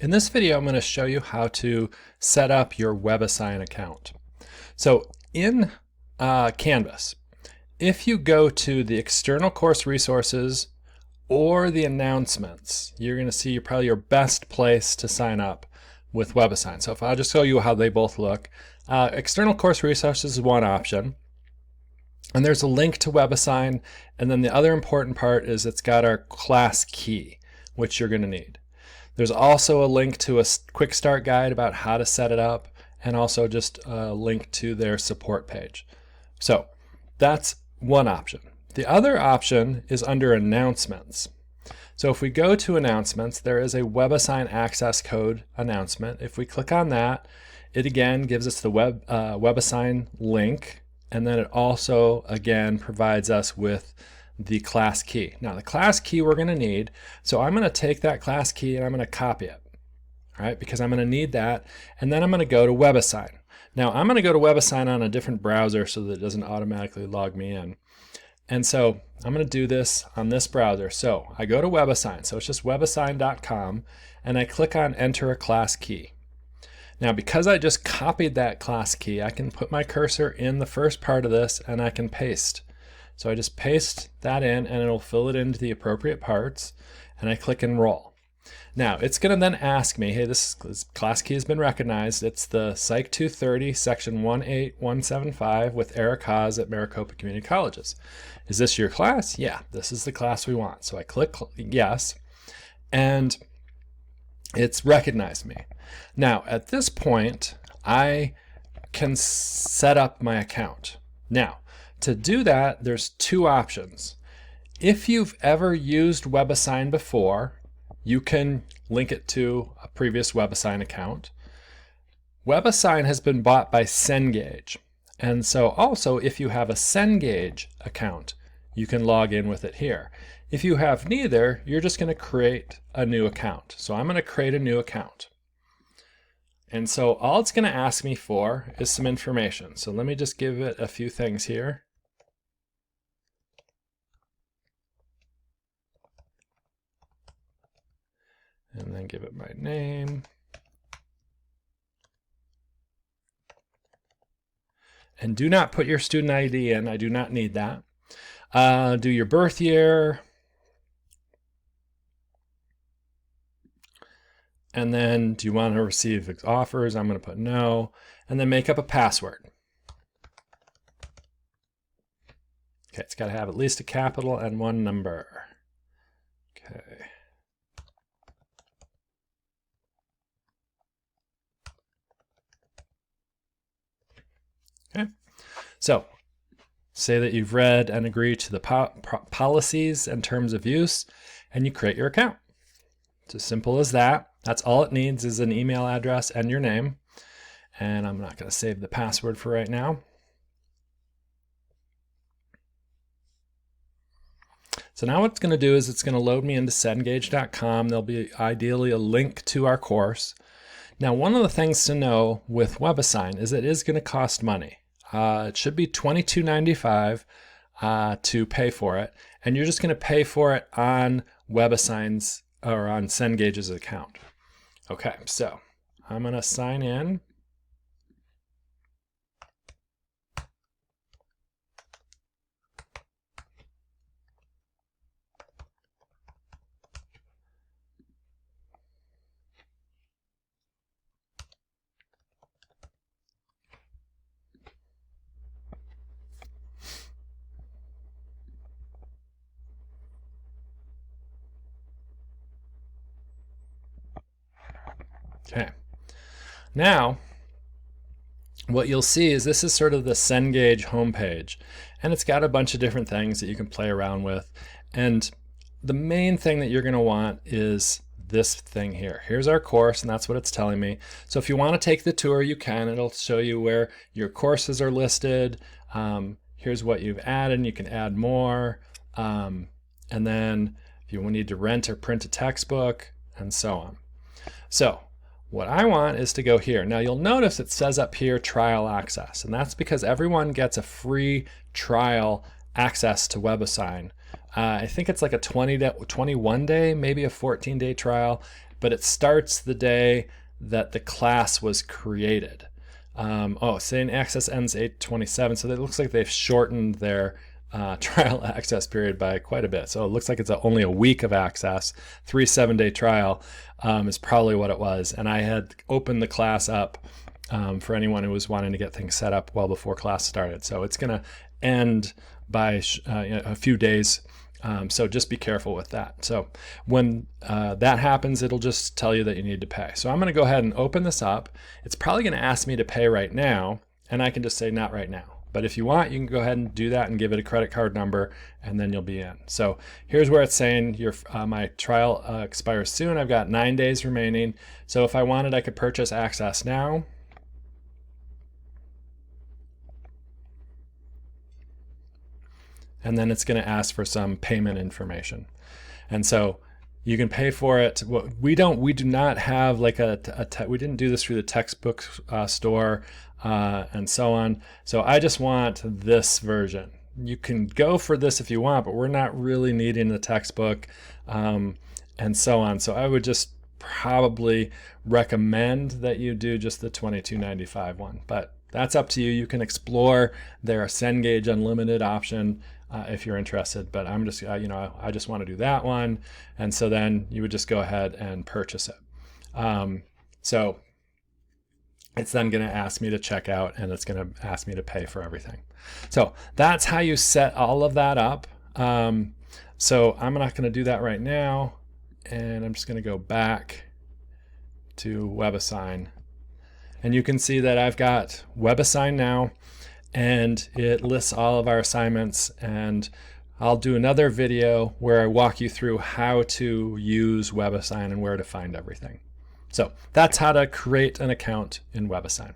In this video, I'm going to show you how to set up your WebAssign account. So in Canvas, if you go to the external course resources or the announcements, you're going to see probably your best place to sign up with WebAssign. So if I'll just show you how they both look. External course resources is one option. And there's a link to WebAssign. And then the other important part is it's got our class key, which you're going to need. There's also a link to a quick start guide about how to set it up, and also just a link to their support page. So that's one option. The other option is under announcements. So if we go to announcements, there is a WebAssign access code announcement. If we click on that, it again gives us the WebAssign link, and then it also again provides us with the class key. Now the class key we're going to need, so I'm going to take that class key and I'm going to copy it, all right, because I'm going to need that, and then I'm going to go to WebAssign. Now I'm going to go to WebAssign on a different browser so that it doesn't automatically log me in. And so I'm going to do this on this browser. So I go to WebAssign, so it's just webassign.com, and I click on enter a class key. Now because I just copied that class key, I can put my cursor in the first part of this and I can paste. So I just paste that in and it'll fill it into the appropriate parts, and I click enroll. Now it's going to then ask me, hey, this class key has been recognized. It's the PSY230 section 18175 with Eric Haas at Maricopa Community Colleges. Is this your class? Yeah, this is the class we want. So I click yes, and it's recognized me. Now at this point, I can set up my account. Now, to do that, there's two options. If you've ever used WebAssign before, you can link it to a previous WebAssign account. WebAssign has been bought by Cengage, and so also if you have a Cengage account, you can log in with it here. If you have neither, you're just going to create a new account. So I'm going to create a new account. And so all it's going to ask me for is some information. So let me just give it a few things here. And then give it my name. And do not put your student ID in. I do not need that. Do your birth year. And then do you want to receive offers? I'm going to put no. And then make up a password. Okay, it's got to have at least a capital and one number. Okay. Okay, so say that you've read and agreed to the policies and terms of use, and you create your account. It's as simple as that. That's all it needs is an email address and your name. And I'm not going to save the password for right now. So now what it's going to do is it's going to load me into Cengage.com. There'll be ideally a link to our course. Now, one of the things to know with WebAssign is it is going to cost money. It should be $22.95 to pay for it, and you're just going to pay for it on WebAssign's or on Cengage's account. Okay, so I'm going to sign in. Okay, now what you'll see is this is sort of the Cengage homepage, and it's got a bunch of different things that you can play around with. And the main thing that you're going to want is this thing here. Here's our course, and that's what it's telling me. So if you want to take the tour, you can. It'll show you where your courses are listed. Here's what you've added. You can add more. And then if you need to rent or print a textbook, and so on. So what I want is to go here. Now you'll notice it says up here trial access, and that's because everyone gets a free trial access to WebAssign. I think it's like a 21 day, maybe a 14-day trial, but it starts the day that the class was created. Saying access ends 8/27, so it looks like they've shortened their trial access period by quite a bit. So it looks like it's only a week of access. 3 7-day trial is probably what it was. And I had opened the class up for anyone who was wanting to get things set up well before class started. So it's going to end by a few days. So just be careful with that. So when that happens, it'll just tell you that you need to pay. So I'm going to go ahead and open this up. It's probably going to ask me to pay right now, and I can just say not right now. But if you want, you can go ahead and do that and give it a credit card number, and then you'll be in. So here's where it's saying my trial expires soon. I've got 9 days remaining. So if I wanted, I could purchase access now. And then it's going to ask for some payment information. And so you can pay for it. We do not have like we didn't do this through the textbook store and so on. So I just want this version. You can go for this if you want, but we're not really needing the textbook and so on. So I would just probably recommend that you do just the $22.95 one, but that's up to you. You can explore their Cengage Unlimited option if you're interested, but I'm just, I just want to do that one. And so then you would just go ahead and purchase it. So it's then going to ask me to check out, and it's going to ask me to pay for everything. So that's how you set all of that up. So I'm not going to do that right now. And I'm just going to go back to WebAssign. And you can see that I've got WebAssign now, and it lists all of our assignments. And I'll do another video where I walk you through how to use WebAssign and where to find everything. So that's how to create an account in WebAssign.